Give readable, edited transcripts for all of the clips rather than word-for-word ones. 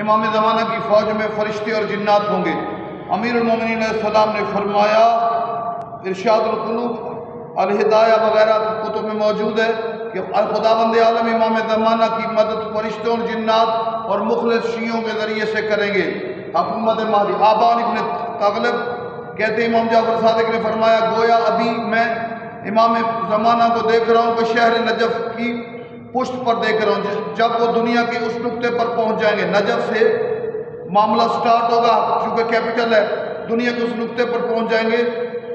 امام زمانہ کی فوج میں فرشتے اور جنات ہوں گے۔ امیر المومنین علیہ السلام نے فرمایا، ارشاد القلوب الہدایہ وغیرہ کتب میں موجود ہے کہ خداوند عالم امام زمانہ کی مدد فرشتوں اور جنات اور مخلص شیعوں کے ذریعے سے کریں گے۔ حکومت مہدی آبان ابن تغلب کہتے ہیں امام جعفر صادق نے فرمایا، گویا ابھی میں امام زمانہ کو دیکھ رہا ہوں کہ شہر نجف کی پشت پر دیکھ رہا ہوں، جب وہ دنیا کے اس نقطے پر پہنچ جائیں گے، نجف سے معاملہ سٹارٹ ہوگا چونکہ کیپٹل ہے، دنیا کے اس نقطے پر پہنچ جائیں گے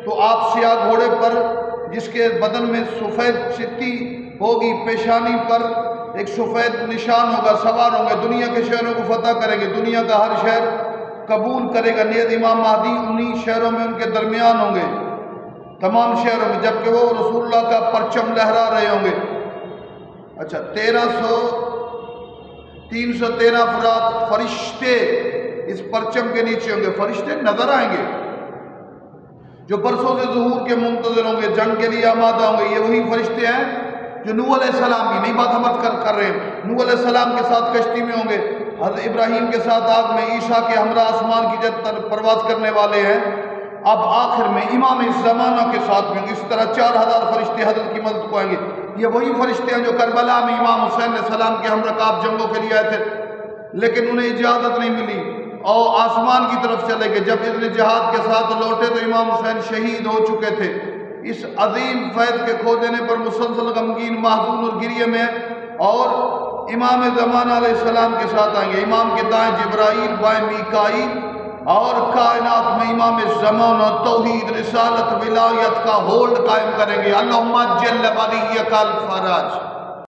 تو آپ سیاہ گھوڑے پر جس کے بدن میں سفید چٹی ہوگی، پیشانی پر ایک سفید نشان ہوگا، سوار ہوں گے، دنیا کے شہروں کو فتح کریں گے، دنیا کا ہر شہر قبول کرے گا۔ نیز امام مہدی انہی شہروں میں ان کے درمیان ہوں گے، تمام شہروں میں، جبکہ وہ رسول اللہ کا پرچم لہرا رہے ہوں گے۔ اچھا، 313 افراد فرشتے اس پرچم کے نیچے ہوں گے، فرشتے نظر آئیں گے جو برسوں سے ظہور کے منتظر ہوں گے، جنگ کے لیے آمادہ ہوں گے۔ یہ وہی فرشتے ہیں جو نوح علیہ السلام کی نئی بات ہم کر رہے ہیں، نوح علیہ السلام کے ساتھ کشتی میں ہوں گے، حضرت ابراہیم کے ساتھ آگ میں، عیسیٰ کے ہمراہ آسمان کی جنت پرواز کرنے والے ہیں، اب آخر میں امام زمانہ کے ساتھ میں اس طرح 4000 فرشتے حضرت کی مدد کو آئیں گے۔ یہ وہی فرشتے ہیں جو کربلا میں امام حسین علیہ السلام کے ہم رکاب جنگوں کے لیے آئے تھے، لیکن انہیں اجازت نہیں ملی اور آسمان کی طرف چلے گئے۔ جب اذن جہاد کے ساتھ لوٹے تو امام حسین شہید ہو چکے تھے۔ اس عظیم فیض کے کھو دینے پر مسلسل غمگین، محزون اور گریے میں، اور امام زمانہ علیہ السلام کے ساتھ آئیں گے، امام کے دائیں جبرائیل، بائیں میکائیل، اور کائنات میں امام زمانہ توحید، رسالت، ولایت کا ہولڈ قائم کریں گے۔ اللہم اجل ولیک الفرج۔